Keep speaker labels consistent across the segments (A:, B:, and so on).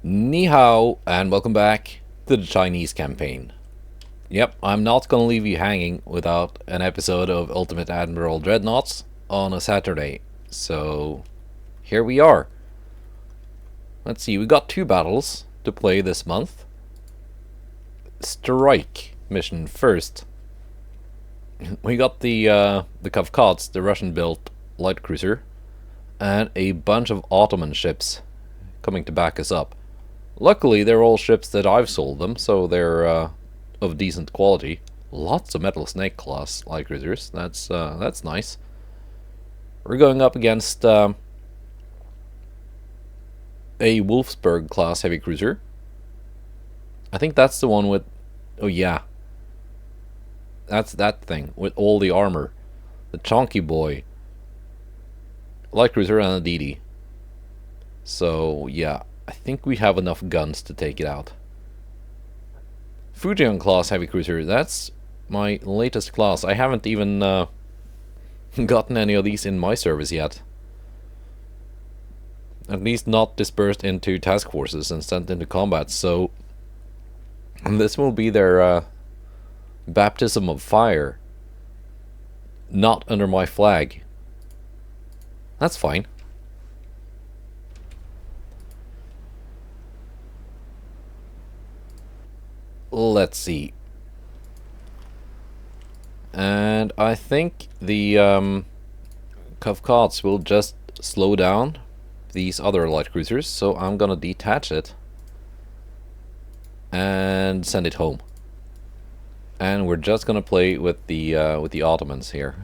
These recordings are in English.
A: Ni hao, and welcome back to the Chinese campaign. Yep, I'm not gonna leave you hanging without an episode of Ultimate Admiral Dreadnoughts on a Saturday. So, here we are. Let's see, we got two battles to play this month. Strike mission first. We got the Kavkaz, the Russian-built light cruiser, and a bunch of Ottoman ships coming to back us up. Luckily, they're all ships that I've sold them, so they're of decent quality. Lots of Metal Snake class light cruisers. That's nice. We're going up against a Wolfsburg class heavy cruiser. I think that's the one with... Oh yeah, that's that thing with all the armor. The Chonky Boy light cruiser and a DD. So yeah, I think we have enough guns to take it out. Fujian class heavy cruiser, that's my latest class. I haven't even gotten any of these in my service yet. At least not dispersed into task forces and sent into combat, so this will be their baptism of fire. Not under my flag. That's fine. Let's see. And I think the Kavkaz will just slow down these other light cruisers, so I'm gonna detach it and send it home. And we're just gonna play with the Ottomans here.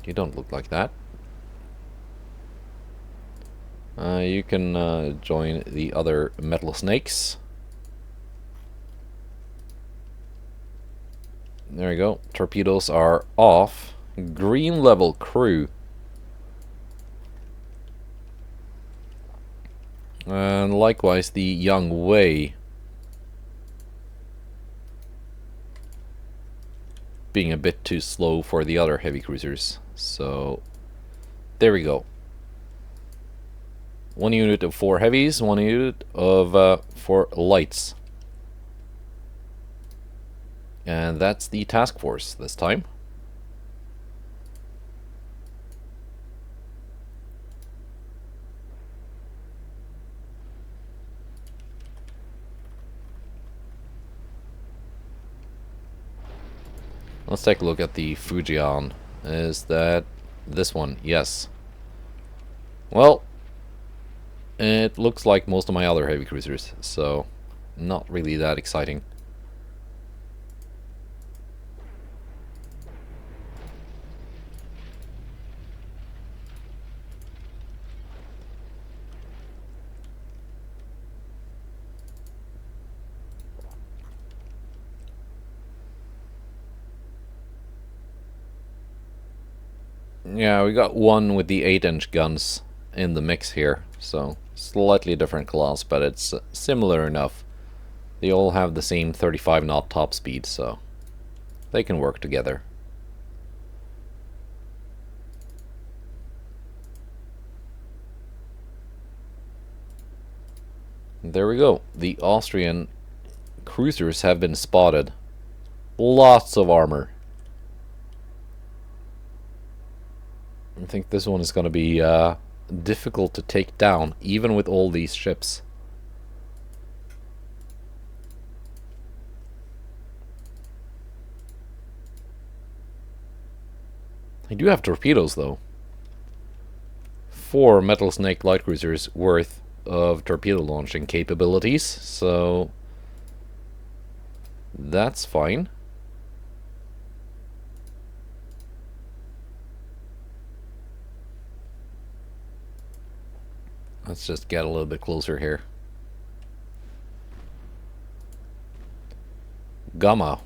A: You don't look like that. You can join the other metal snakes. There we go. Torpedoes are off. Green level crew. And likewise the Young Wei. Being a bit too slow for the other heavy cruisers. So, there we go. One unit of 4 heavies, one unit of 4 lights. And that's the task force this time. Let's take a look at the Fujian. Is that this one? Yes. Well, it looks like most of my other heavy cruisers, so not really that exciting. Yeah, we got one with the 8-inch guns in the mix here, so slightly different class, but it's similar enough. They all have the same 35 knot top speed, so they can work together. There we go. The Austrian cruisers have been spotted. Lots of armor. I think this one is going to be difficult to take down, even with all these ships. I do have torpedoes, though. 4 Metal Snake light cruisers worth of torpedo launching capabilities, so that's fine. Let's just get a little bit closer here. Gamma.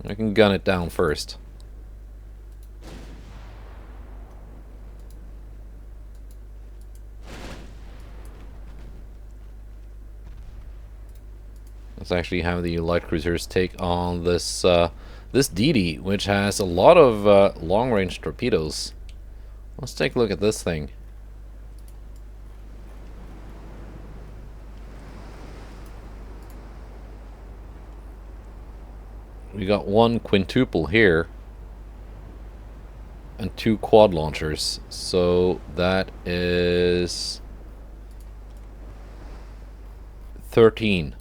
A: I can gun it down first. Let's actually have the light cruisers take on this This DD, which has a lot of long-range torpedoes. Let's take a look at this thing. We got one quintuple here and 2 quad launchers, so that is 13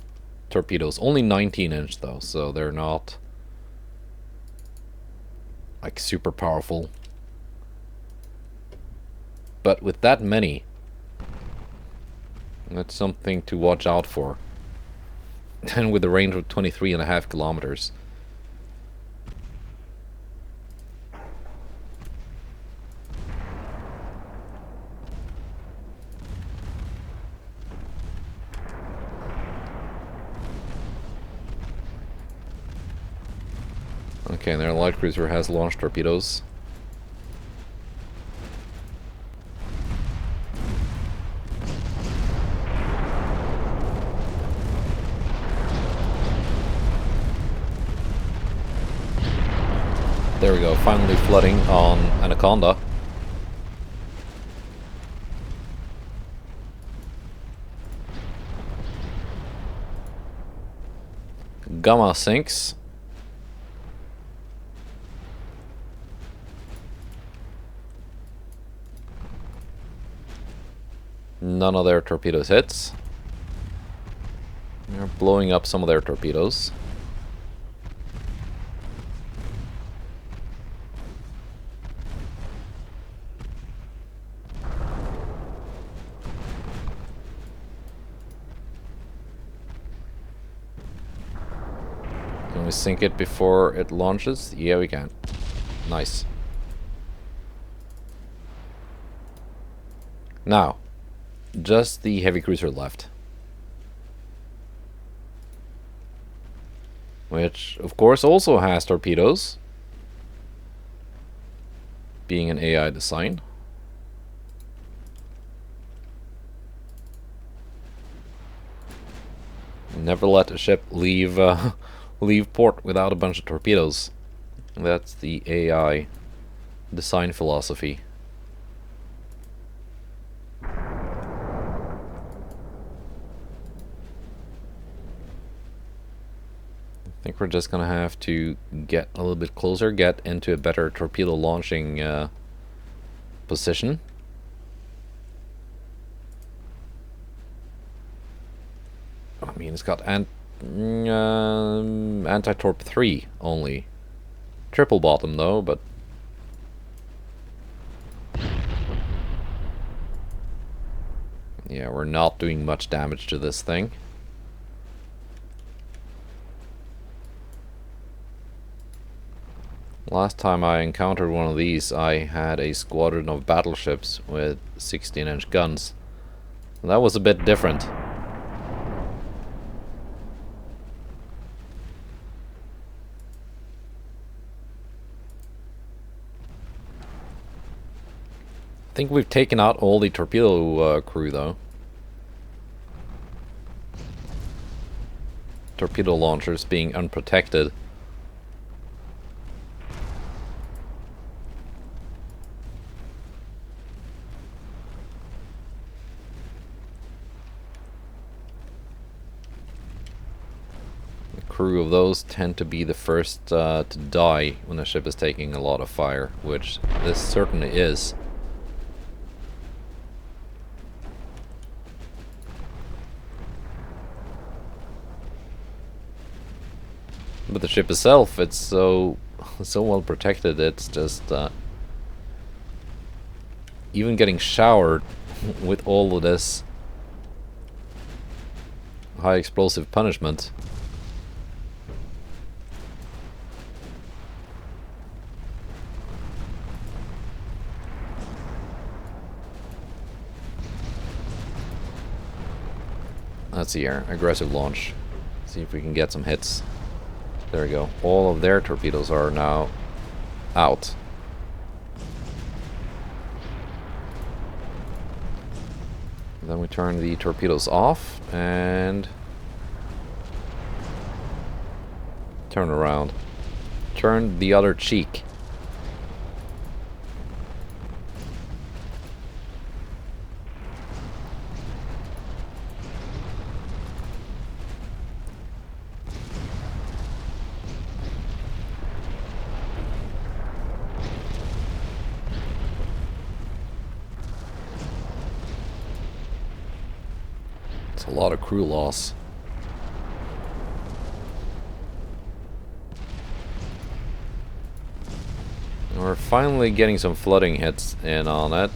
A: torpedoes. Only 19-inch though, so they're not like super powerful. But with that many, that's something to watch out for. And with a range of 23.5 kilometers. Okay, and their light cruiser has launched torpedoes. There we go, finally flooding on Anaconda. Gamma sinks. None of their torpedoes hits. They're blowing up some of their torpedoes. Can we sink it before it launches? Yeah, we can. Nice. Now, just the heavy cruiser left. Which, of course, also has torpedoes. Being an AI design. Never let a ship leave leave port without a bunch of torpedoes. That's the AI design philosophy. I think we're just gonna have to get a little bit closer, get into a better torpedo launching position. I mean, it's got anti-torp 3 only. Triple bottom though, but yeah, we're not doing much damage to this thing. Last time I encountered one of these, I had a squadron of battleships with 16-inch guns. That was a bit different. I think we've taken out all the torpedo crew though. Torpedo launchers being unprotected. Crew of those tend to be the first to die when a ship is taking a lot of fire, which this certainly is. But the ship itself, it's so well protected, it's just even getting showered with all of this high explosive punishment. Let's see here, aggressive launch. See if we can get some hits. There we go. All of their torpedoes are now out. Then we turn the torpedoes off and turn around. turn the other cheek. It's a lot of crew loss. We're finally getting some flooding hits in on it.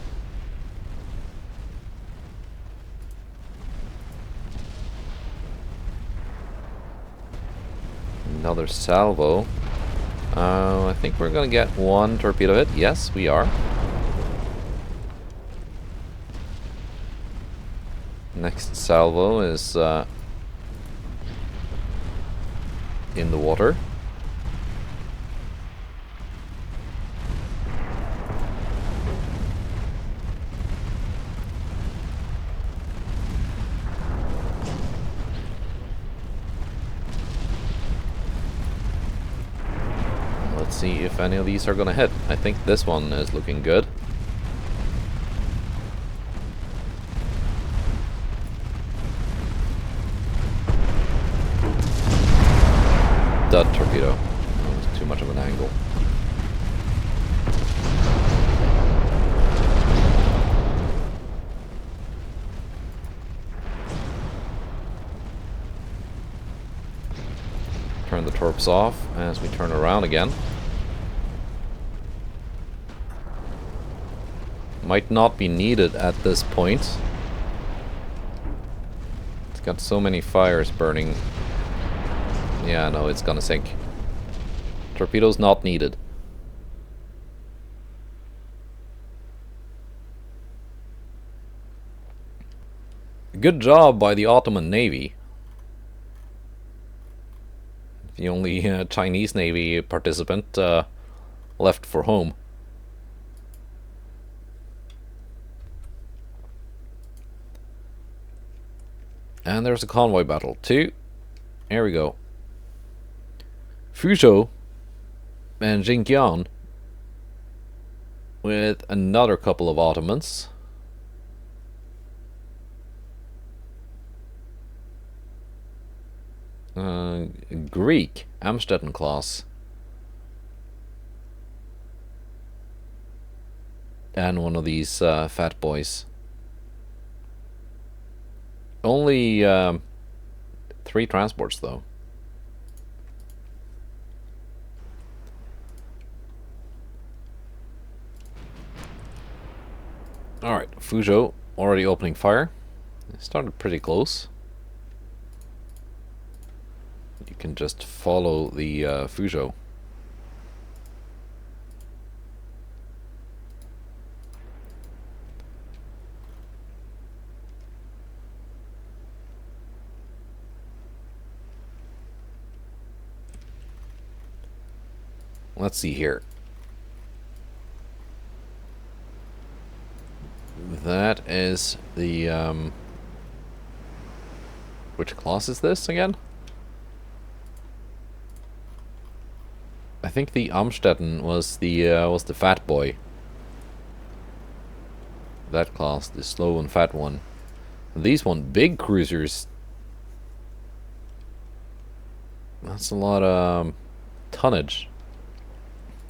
A: Another salvo. I think we're gonna get one torpedo hit. Yes, we are. Next salvo is in the water. Let's see if any of these are gonna hit. I think this one is looking good. Dud torpedo. That was too much of an angle. Turn the torps off as we turn around again. Might not be needed at this point. It's got so many fires burning. Yeah, no, it's gonna sink. Torpedoes not needed. Good job by the Ottoman Navy. The only Chinese Navy participant left for home. And there's a convoy battle too. Here we go. Fujian and Xinjiang with another couple of Ottomans. Greek Amstetten class. And one of these fat boys. Only 3 transports though. Alright, Fujian already opening fire. It started pretty close. You can just follow the Fujian. Let's see here. That is the which class is this again? I think the Amstetten was the fat boy. That class, the slow and fat one. These one big cruisers. That's a lot of tonnage.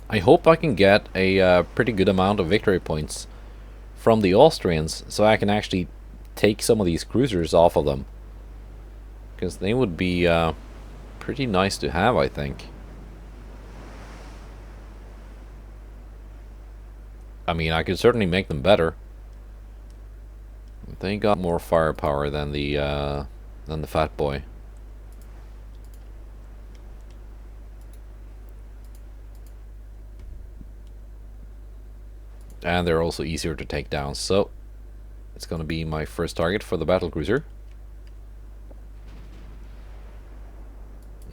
A: I hope I can get a pretty good amount of victory points from the Austrians, so I can actually take some of these cruisers off of them, because they would be pretty nice to have, I think. I mean, I could certainly make them better. They got more firepower than the fat boy. And they're also easier to take down, so it's gonna be my first target for the battlecruiser.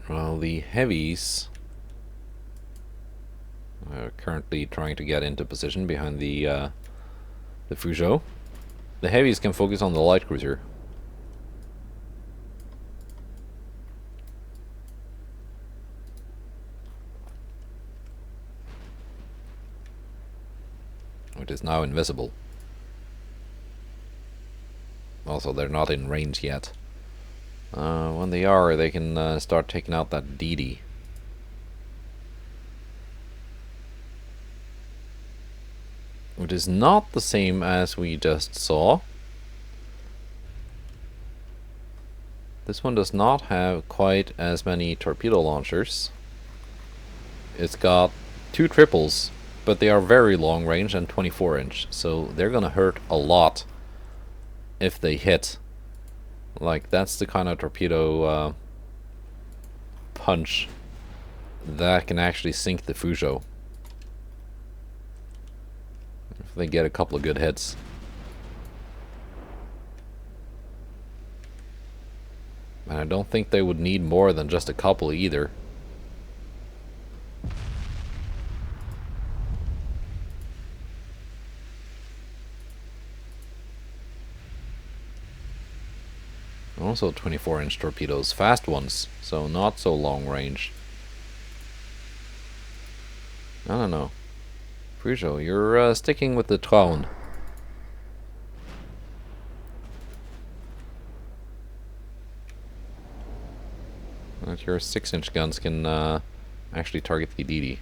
A: Well, the heavies are currently trying to get into position behind the Fujian. The heavies can focus on the light cruiser. which is now invisible. Also, they're not in range yet. When they are, they can start taking out that DD. Which is not the same as we just saw. This one does not have quite as many torpedo launchers. It's got 2 triples, but they are very long range and 24 inch, so they're gonna hurt a lot if they hit. Like, that's the kind of torpedo punch that can actually sink the Fujian if they get a couple of good hits. And I don't think they would need more than just a couple either. Also 24-inch torpedoes, fast ones, so not so long range. I don't know. Fujian, you're sticking with the Traun. But your 6-inch guns can actually target the DD.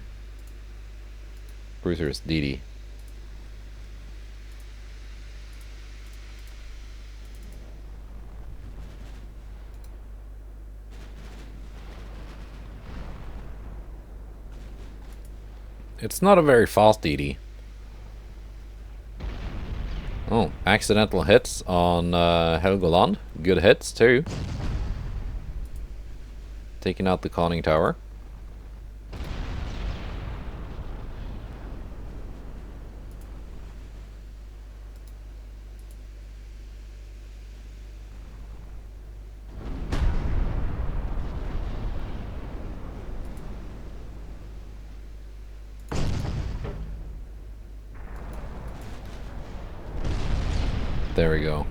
A: Cruiser's DD. It's not a very fast DD. Oh, accidental hits on Helgoland. Good hits too. Taking out the conning tower. There we go.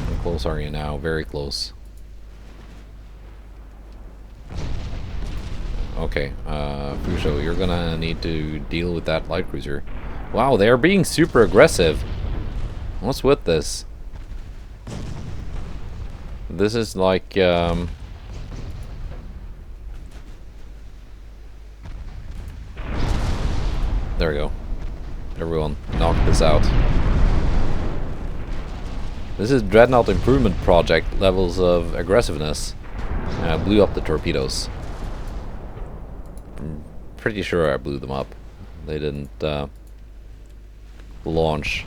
A: How close are you now? Very close. Okay, Fujian, you're gonna need to deal with that light cruiser. Wow, they are being super aggressive. What's with this? This is like, there we go. Everyone, knock this out. This is Dreadnought Improvement Project levels of aggressiveness. Blew up the torpedoes. I'm pretty sure I blew them up. They didn't launch.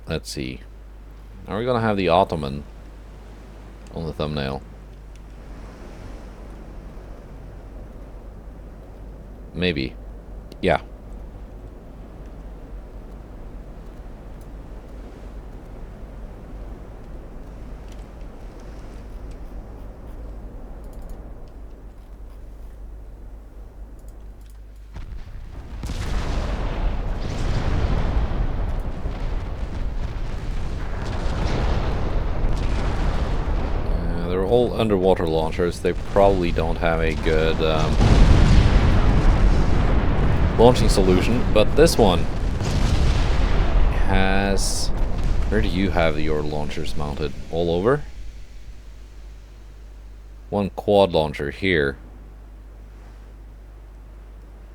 A: Let's see. Are we gonna have the Ottoman on the thumbnail? Maybe. Yeah. All underwater launchers, they probably don't have a good launching solution, but this one has... Where do you have your launchers mounted? All over? One quad launcher here.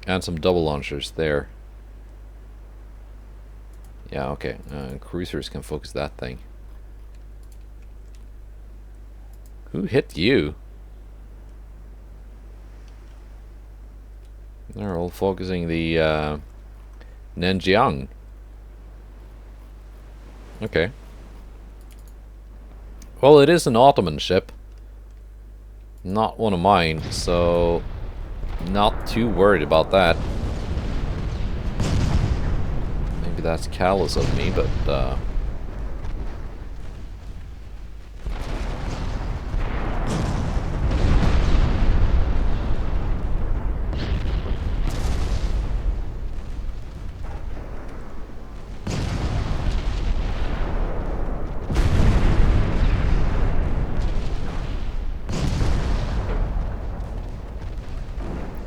A: And some double launchers there. Yeah, okay. Cruisers can focus that thing. Who hit you? They're all focusing the Nanjiang. Okay. Well, it is an Ottoman ship. Not one of mine, so not too worried about that. Maybe that's callous of me, but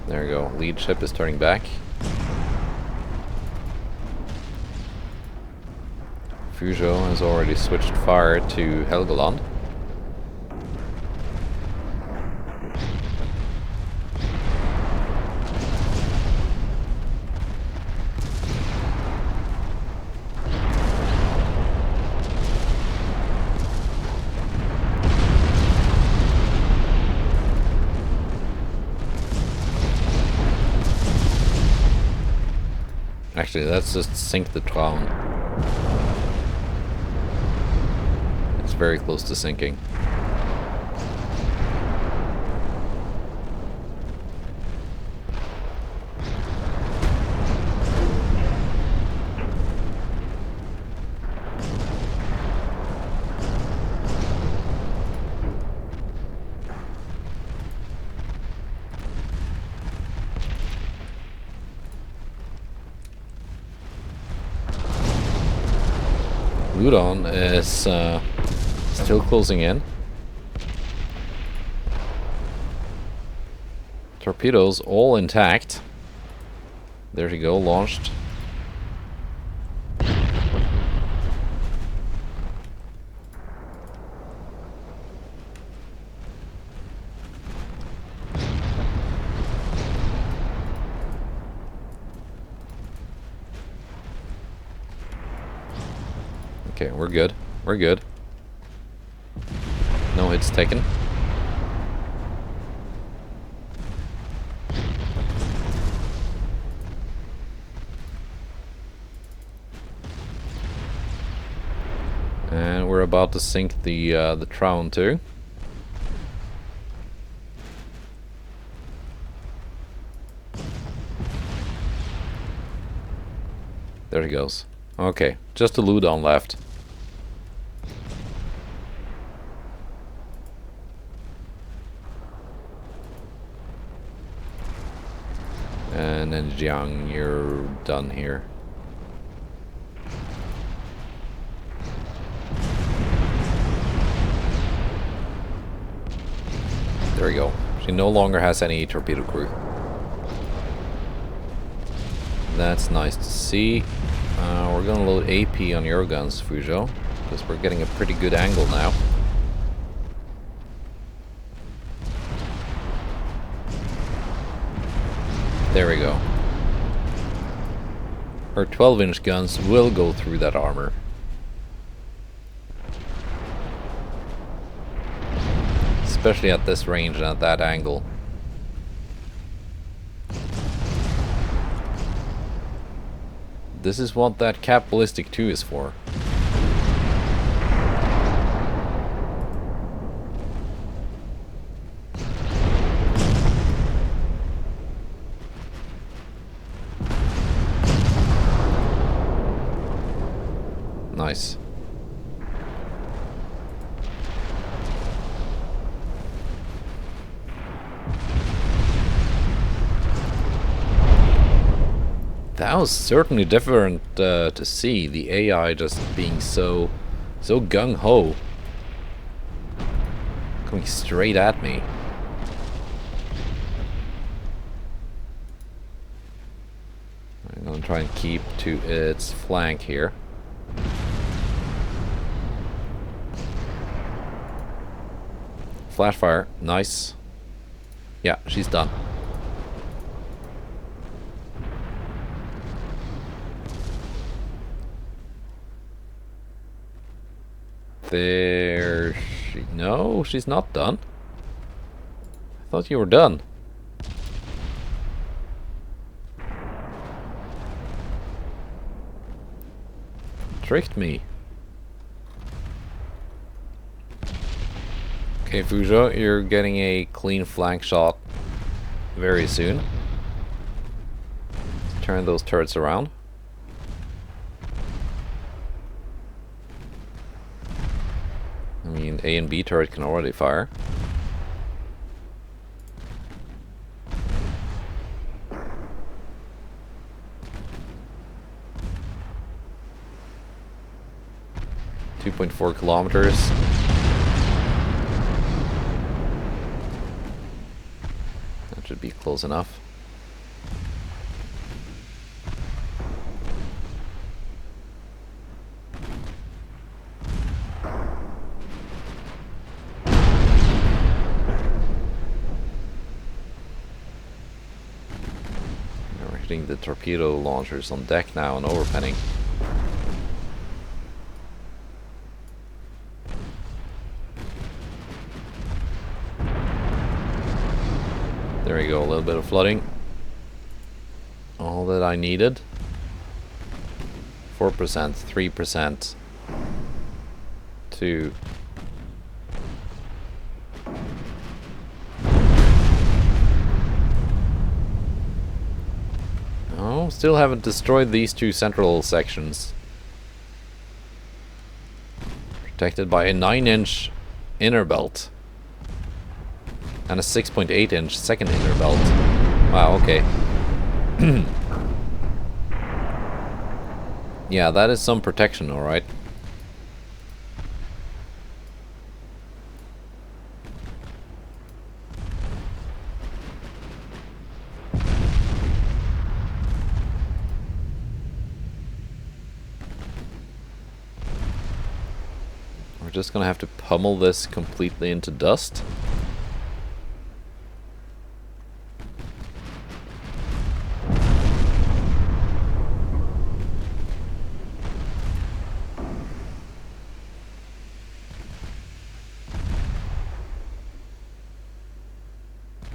A: there we go. Lead ship is turning back. Fujian has already switched fire to Helgoland. Actually, let's just sink the Traun. It's very close to sinking. Udon is still closing in. Torpedoes all intact. There you go, launched. Okay, we're good. We're good. No hits taken. And we're about to sink the Traun too. There he goes. Okay, just a Ludon left. And then Jiang, you're done here. There we go. She no longer has any torpedo crew. That's nice to see. We're gonna load AP on your guns, Fujian, because we're getting a pretty good angle now. There we go. Her 12-inch guns will go through that armor. Especially at this range and at that angle. This is what that Cap Ballistic 2 is for. Nice. That was certainly different to see, the AI just being so gung-ho. Coming straight at me. I'm gonna try and keep to its flank here. Flash fire, nice. Yeah, she's done. There she... No, she's not done. I thought you were done. Tricked me. Okay, Fujo, you're getting a clean flank shot very soon. Let's turn those turrets around. I mean, A and B turret can already fire. .4 kilometers. That should be close enough. We're hitting the torpedo launchers on deck now and overpenning. There we go, a little bit of flooding. All that I needed. 4%, 3%, 2. Oh, still haven't destroyed these two central sections. Protected by a 9-inch inner belt. And a 6.8-inch second inner belt. Wow, okay. Yeah, that is some protection, alright. We're just gonna have to pummel this completely into dust.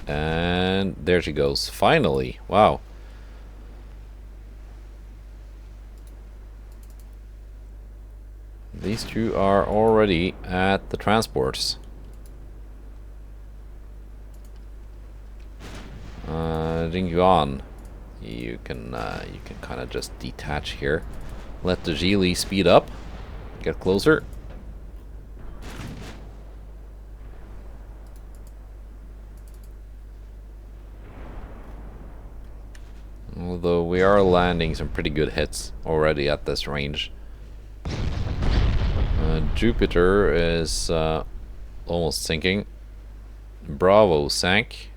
A: And there she goes. Finally. Wow. These two are already at the transports. Jingyuan, you can kind of just detach here. Let the Geely speed up. Get closer. Although we are landing some pretty good hits already at this range. Jupiter is almost sinking. Bravo sank.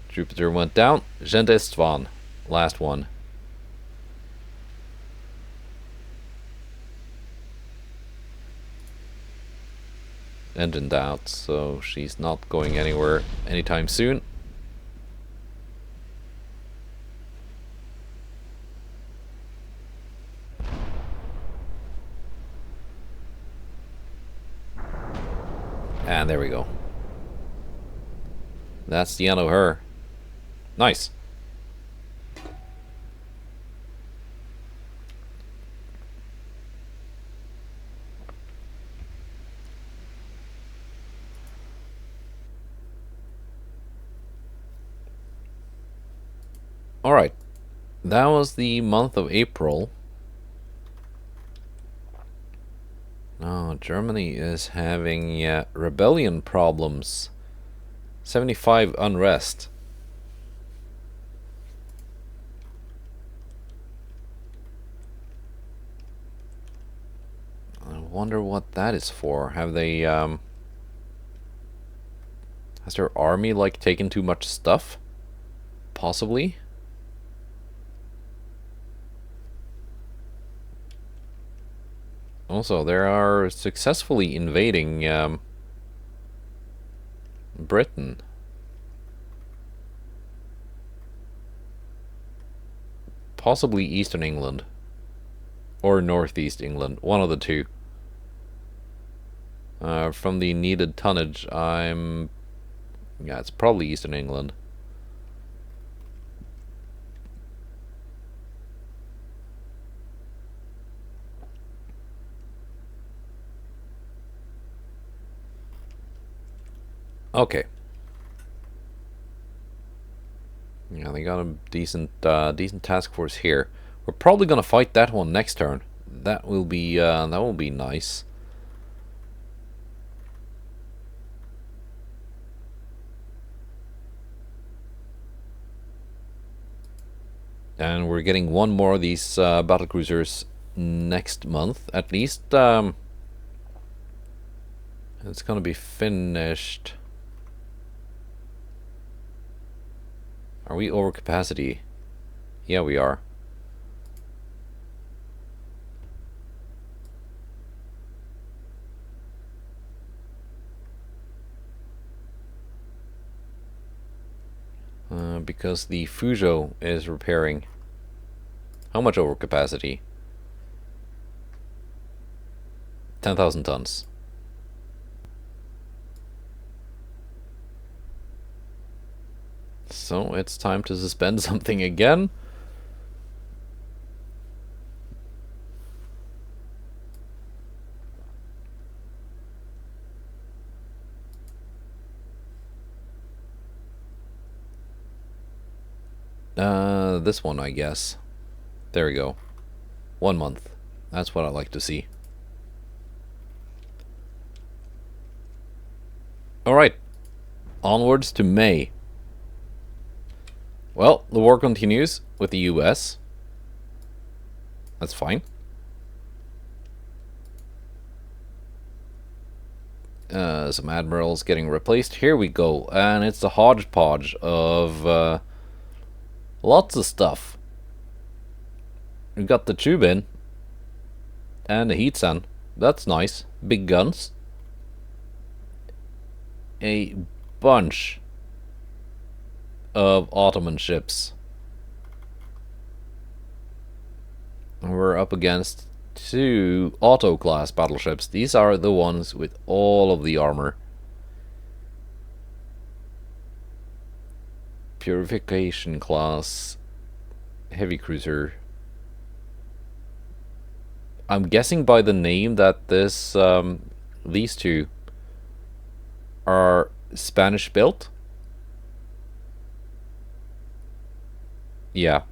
A: Jupiter went down. Gentestvan, last one. Engine out, so she's not going anywhere anytime soon. And there we go. That's the end of her. Nice. Alright. That was the month of April. Oh, Germany is having rebellion problems. 75 unrest. I wonder what that is for. Have they, has their army, like, taken too much stuff? Possibly? Also, they are successfully invading Britain. Possibly Eastern England. Or Northeast England. One of the two. From the needed tonnage, yeah, it's probably Eastern England. Okay. Yeah, they got a decent task force here. We're probably gonna fight that one next turn. That will be nice. And we're getting one more of these battle cruisers next month, at least. It's gonna be finished. Are we over capacity? Yeah, we are. Because the Fujo is repairing. How much over capacity? 10,000 tons. So it's time to suspend something again. This one, I guess. There we go. 1 month. That's what I like to see. Alright. Onwards to May. Well, the war continues with the US. That's fine. Some admirals getting replaced. Here we go. And it's a hodgepodge of lots of stuff. We've got the Tubin and the Heatsan. That's nice. Big guns. A bunch of Ottoman ships. We're up against 2 Otto-class battleships. These are the ones with all of the armor. Purification class heavy cruiser. I'm guessing by the name that these two are Spanish built. Yeah.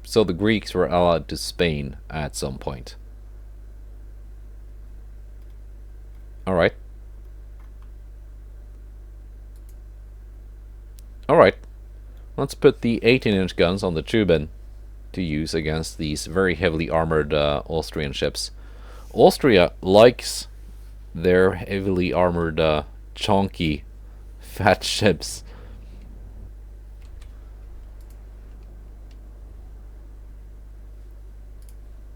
A: So the Greeks were allied to Spain at some point. Alright. Alright. Let's put the 18-inch guns on the Tubin to use against these very heavily armored Austrian ships. Austria likes their heavily armored, chunky, fat ships.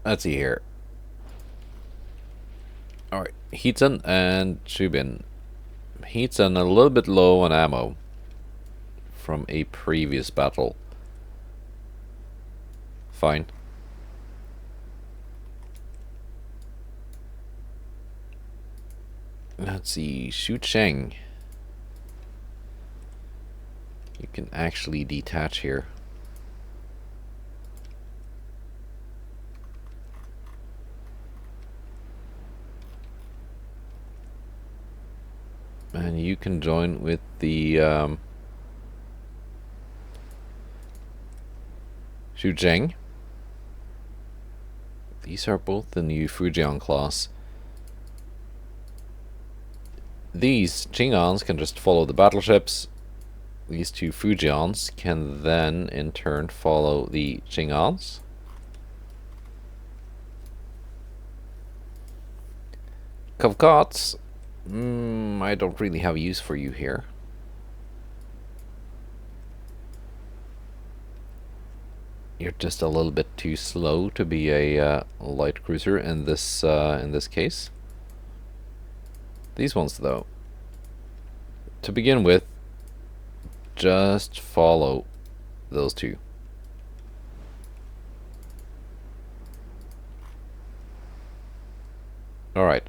A: Let's see here. Alright, Heatsan and Tubin. Heatsan a little bit low on ammo from a previous battle. Fine. Let's see, Fujian. You can actually detach here. And you can join with the Fujian. These are both the new Fujian class. These Qing'ans can just follow the battleships. These 2 Fujians can then, in turn, follow the Qing'ans. Kavkats, I don't really have use for you here. You're just a little bit too slow to be a light cruiser in this case. These ones, though, to begin with, just follow those 2. Alright.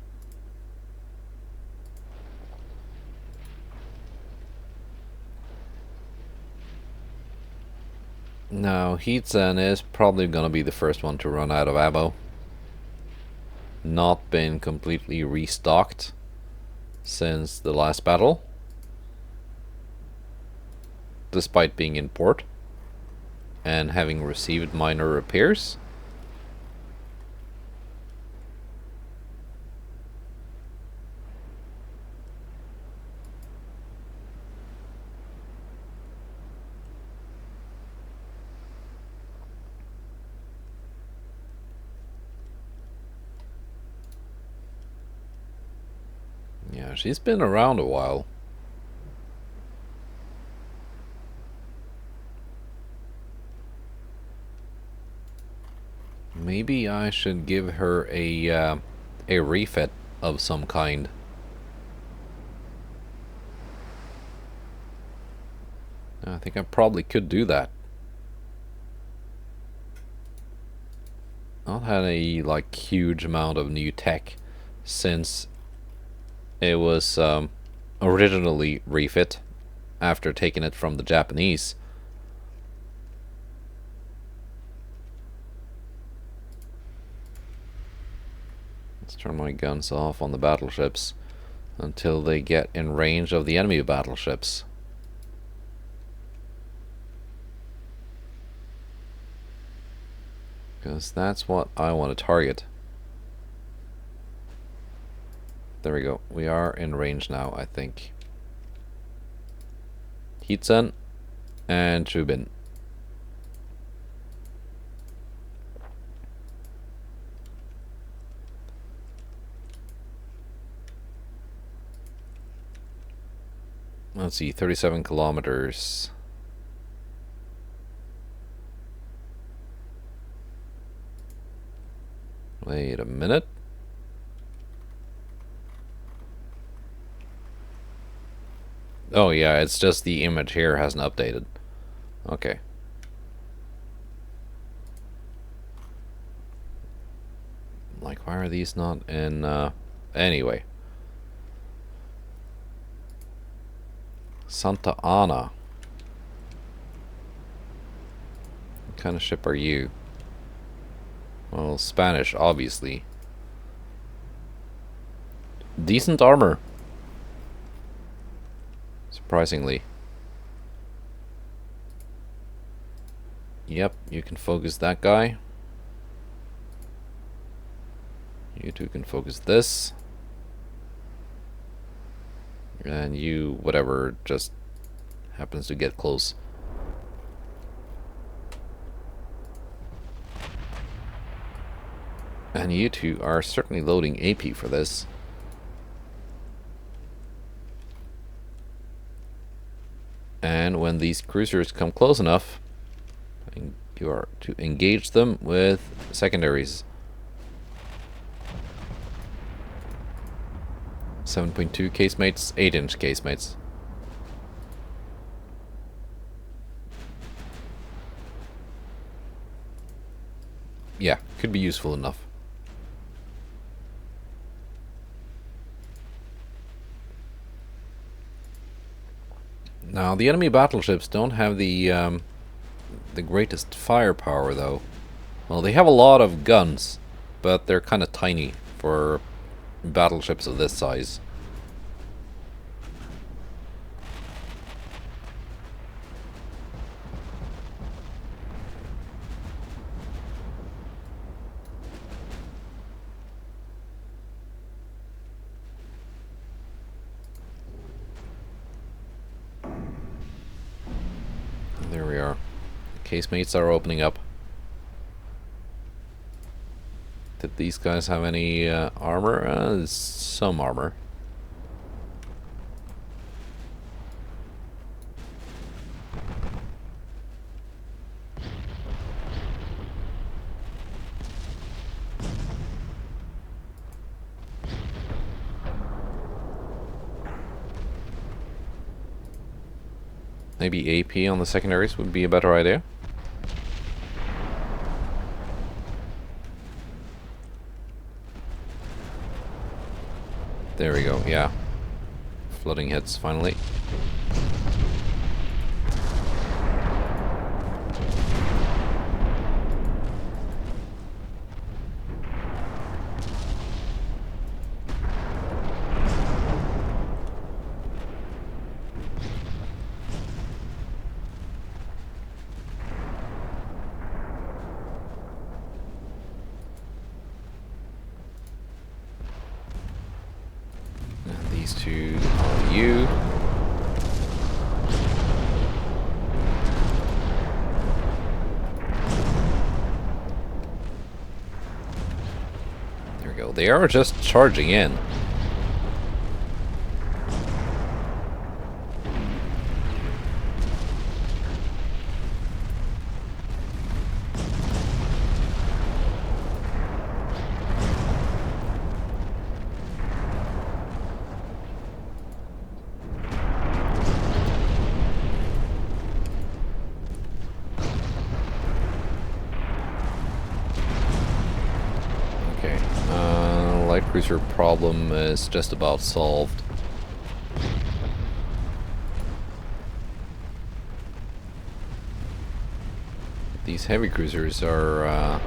A: Now, Heatsan is probably gonna be the first one to run out of ammo. Not been completely restocked. since the last battle, despite being in port and having received minor repairs. Yeah, she's been around a while. Maybe I should give her a refit of some kind. I think I probably could do that. Not had a like huge amount of new tech since it was originally refit after taking it from the Japanese. Let's turn my guns off on the battleships until they get in range of the enemy battleships. Because that's what I want to target. There we go. We are in range now, I think. Hitsen and Chubin. Let's see, 37 kilometers. Wait a minute. Oh yeah, it's just the image here hasn't updated. Okay. Like, why are these not in, anyway. Santa Ana. What kind of ship are you? Well, Spanish, obviously. Decent armor. Surprisingly. Yep, you can focus that guy. You two can focus this. And you, whatever, just happens to get close. And you two are certainly loading AP for this. And when these cruisers come close enough, you are to engage them with secondaries. 7.2 casemates, 8-inch casemates. Yeah, could be useful enough. Now, the enemy battleships don't have the greatest firepower, though. Well, they have a lot of guns, but they're kind of tiny for battleships of this size. There we are. Casemates are opening up. Did these guys have any armor? Some armor. Maybe AP on the secondaries would be a better idea. There we go, yeah. Flooding hits, finally. these two on you. There we go. They are just charging in. Cruiser problem is just about solved. These heavy cruisers are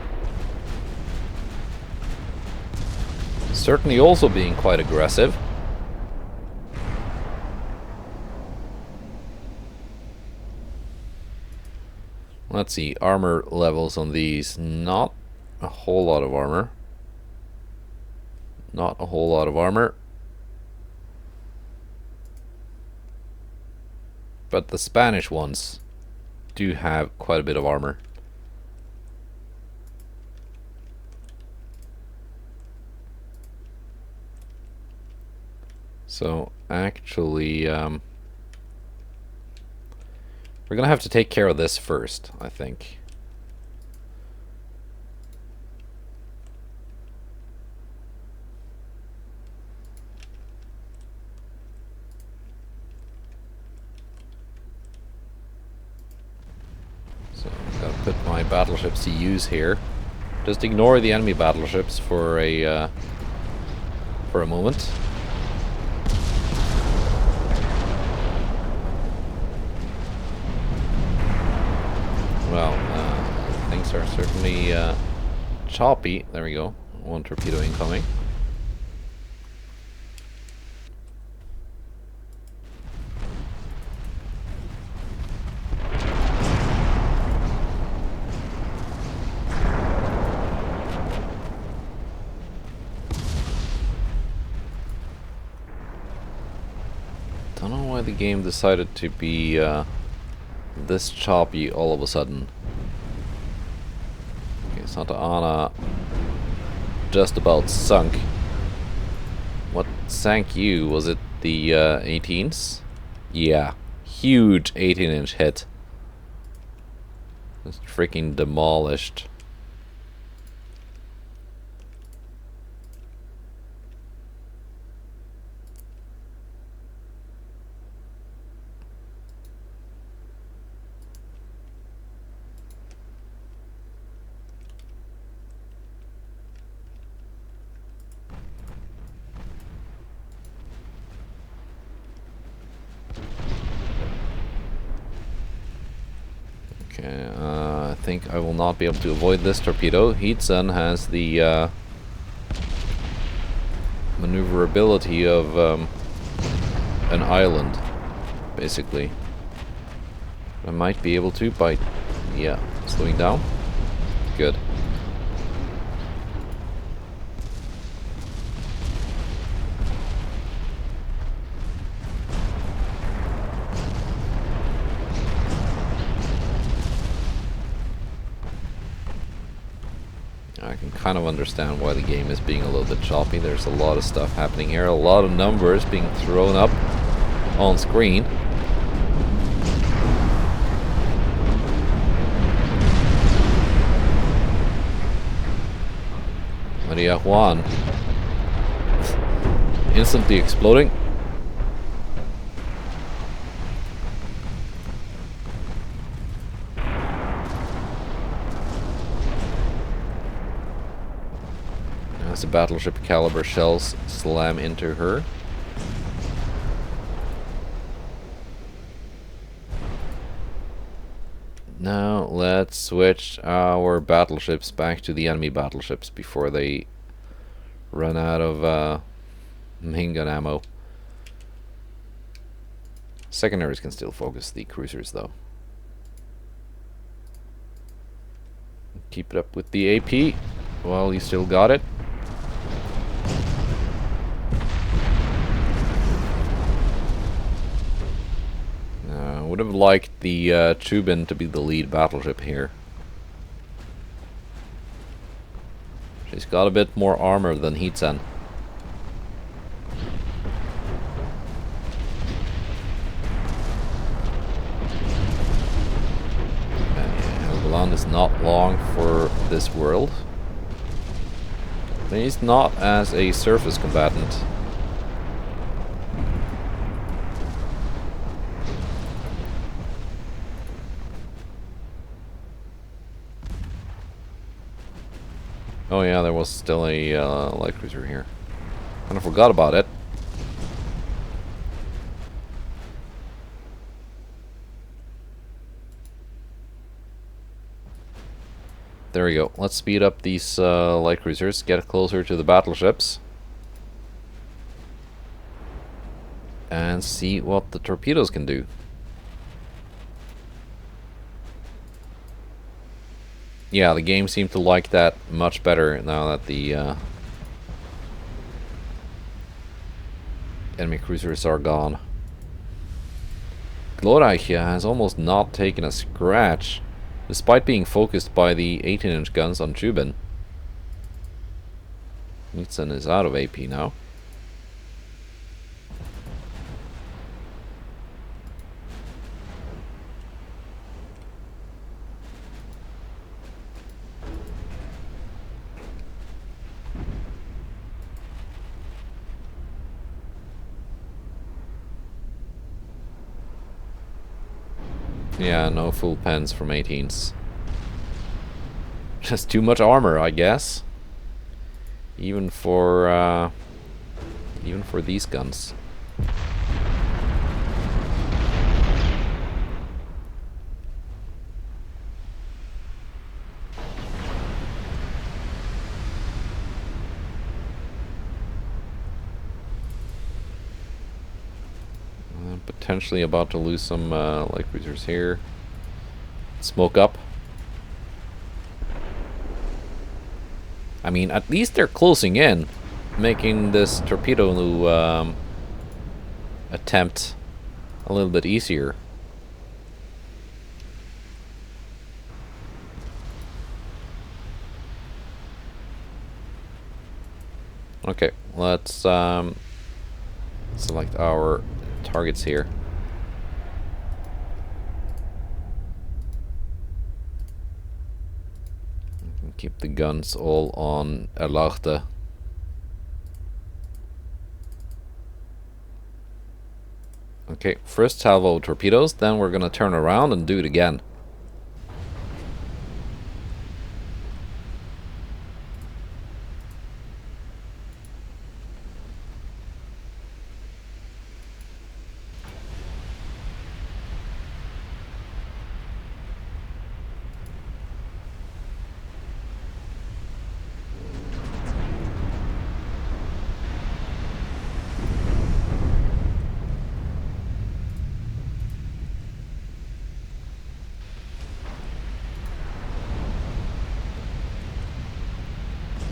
A: certainly also being quite aggressive. Let's see, armor levels on these, not a whole lot of armor. Not a whole lot of armor. But the Spanish ones do have quite a bit of armor. So actually, we're gonna have to take care of this first, I think. Put my battleships to use here. Just ignore the enemy battleships for a moment. Well, things are certainly choppy. There we go. One torpedo incoming. Don't know why the game decided to be this choppy all of a sudden. Okay, Santa Ana just about sunk. What sank you? Was it the 18s? Yeah, huge 18-inch hit. Just freaking demolished. Okay, I think I will not be able to avoid this torpedo. Heatsun has the maneuverability of an island, basically. I might be able to by, yeah, slowing down. Good. I can kind of understand why the game is being a little bit choppy. There's a lot of stuff happening here, a lot of numbers being thrown up on screen. Maria Juan instantly exploding. As the battleship caliber shells slam into her. Now let's switch our battleships back to the enemy battleships before they run out of main gun ammo. Secondaries can still focus the cruisers though. Keep it up with the AP. Well, you still got it. like the Chubin to be the lead battleship here. She's got a bit more armor than Heatsen. Helgoland is not long for this world. But he's not as a surface combatant. Oh yeah, there was still a light cruiser here. Kind of forgot about it. There we go. Let's speed up these light cruisers, get closer to the battleships. And see what the torpedoes can do. Yeah, the game seemed to like that much better now that the enemy cruisers are gone. Glorreiche has almost not taken a scratch, despite being focused by the 18-inch guns on Chubin. Heatsen is out of AP now. Yeah, no full pens from 18s. Just too much armor, I guess. Even for these guns. Potentially about to lose some light cruisers here. Smoke up. I mean, at least they're closing in, making this torpedo attempt a little bit easier. Okay, let's select our targets here. Keep the guns all on Erlachte. Okay, first salvo torpedoes, then we're gonna turn around and do it again.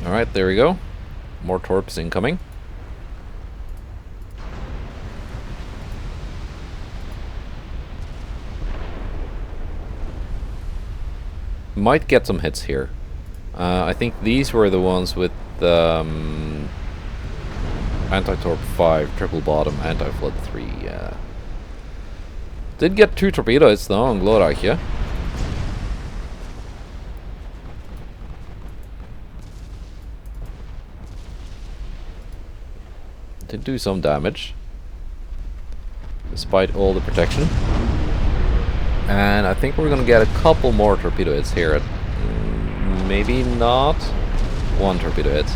A: Alright, there we go. More torps incoming. Might get some hits here. I think these were the ones with anti-torp 5, triple bottom, anti-flood 3. Did get 2 torpedoes though on Glorreiche. Did do some damage, despite all the protection. And I think we're gonna get a couple more torpedo hits here. Maybe not. 1 torpedo hit.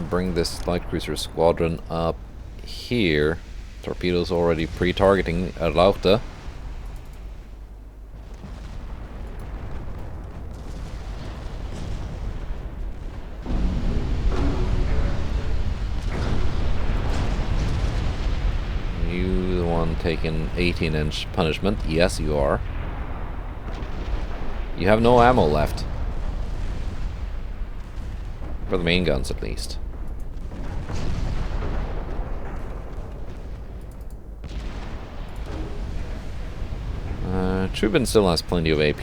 A: Bring this light cruiser squadron up here. Torpedoes already pre-targeting Erlaute. You want taking 18-inch punishment. Yes, you are. You have no ammo left. For the main guns, at least. Trubin still has plenty of AP.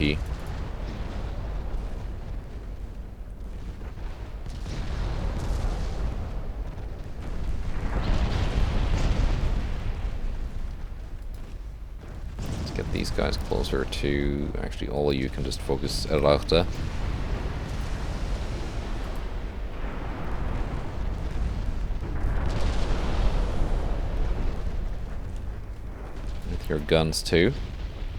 A: Let's get these guys closer to... Actually, all of you can just focus at Rauchte. With your guns too.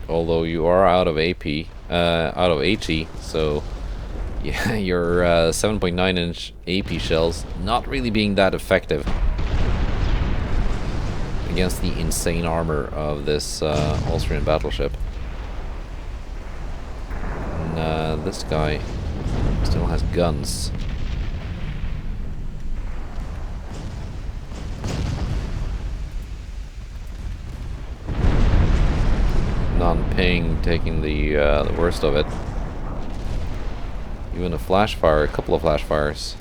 A: Although you are out of AP, out of HE, so yeah, your 7.9-inch AP shells not really being that effective against the insane armor of this Austrian battleship. And this guy still has guns. Non-ping taking the worst of it. Even a flash fire, a couple of flash fires.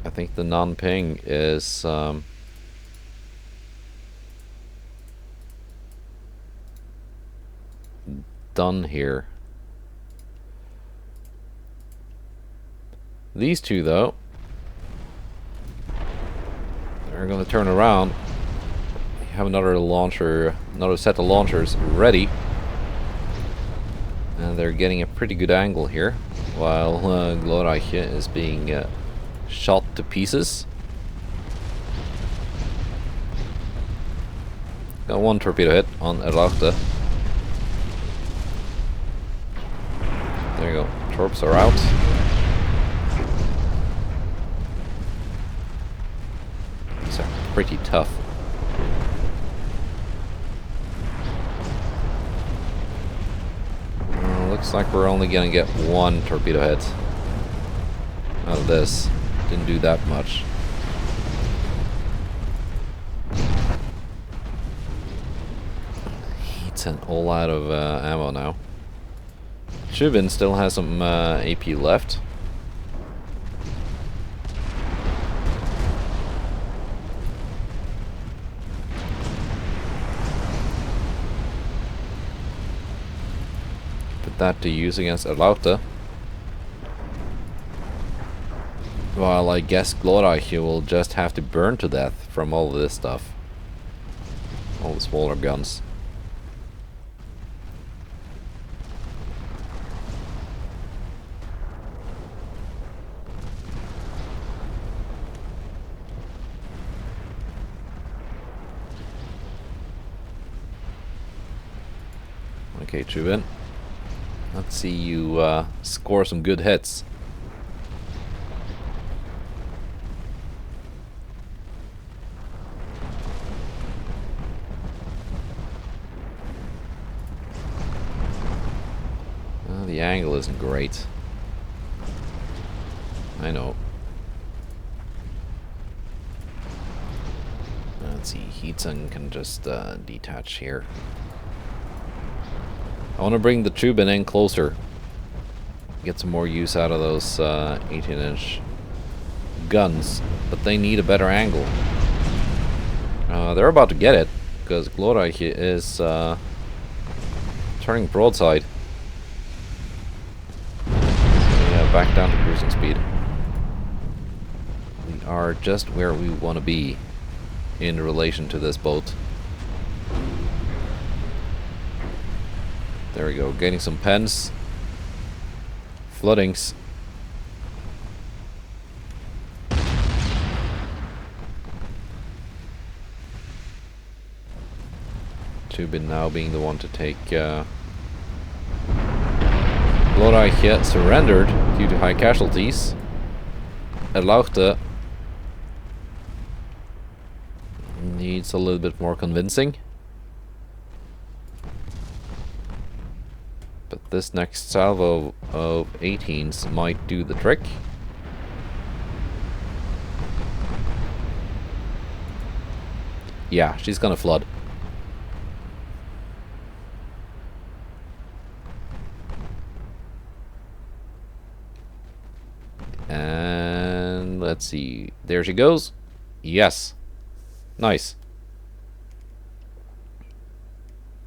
A: I think the non-ping is done here. These two, though, they're going to turn around. We have another launcher, another set of launchers ready. And they're getting a pretty good angle here, while Glorreiche is being shot to pieces. Got one torpedo hit on Erlachte. There you go. Torps are out. These are pretty tough. Looks like we're only gonna get one torpedo hit out of this. Didn't do that much. He's all out of ammo now. Shubin still has some AP left. Put that to use against Erlaute. Well, I guess Glorreiche will just have to burn to death from all of this stuff. All the smaller guns. Okay, Trubin. Let's see you score some good hits. The angle isn't great. I know. Let's see, Heatson can just detach here. I want to bring the Trubin in closer. Get some more use out of those 18-inch guns. But they need a better angle. They're about to get it, because Glorreiche is turning broadside. Back down to cruising speed. We are just where we want to be in relation to this boat. There we go, getting some pens. Floodings. Trubin now being the one to take Glorreiche surrendered due to high casualties. Erlaute needs a little bit more convincing. But this next salvo of 18s might do the trick. Yeah, she's gonna flood. And let's see. There she goes. Yes. Nice.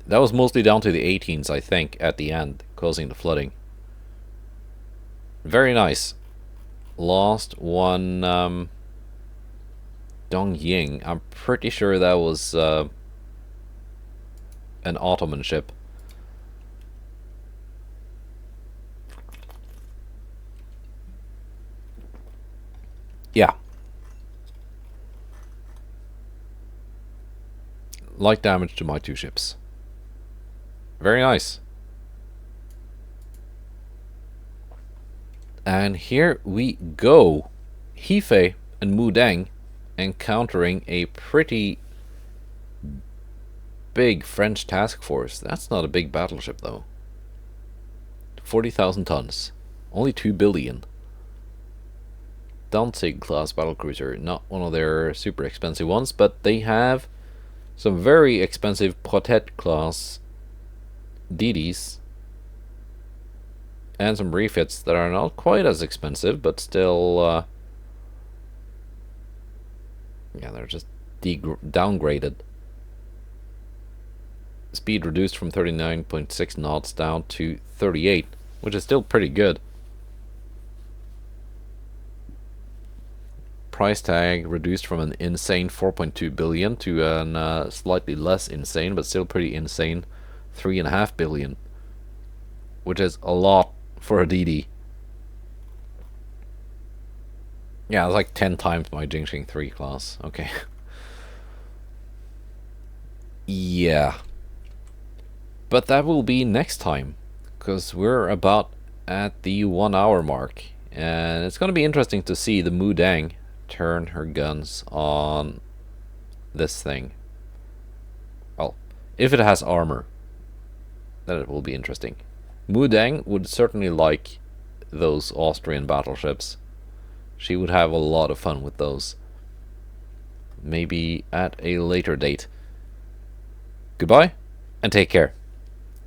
A: That was mostly down to the 18s, I think, at the end, causing the flooding. Very nice. Lost one Dongying. I'm pretty sure that was an Ottoman ship. Yeah. Light damage to my 2 ships. Very nice. And here we go. Hefei and Mudang encountering a pretty big French task force. That's not a big battleship though. 40,000 tons. Only 2 billion. Danzig class battlecruiser. Not one of their super expensive ones, but they have some very expensive Protect class DDs and some refits that are not quite as expensive, but still yeah, they're just downgraded. Speed reduced from 39.6 knots down to 38, which is still pretty good. Price tag reduced from an insane 4.2 billion to an slightly less insane, but still pretty insane 3.5 billion, which is a lot for a DD. Yeah, it's like 10 times my Jingxing 3 class. Okay. Yeah. But that will be next time, because we're about at the 1 hour mark, and it's going to be interesting to see the Mudang turn her guns on this thing. Well, if it has armor, then it will be interesting. Mudang would certainly like those Austrian battleships. She would have a lot of fun with those. Maybe at a later date. Goodbye, and take care.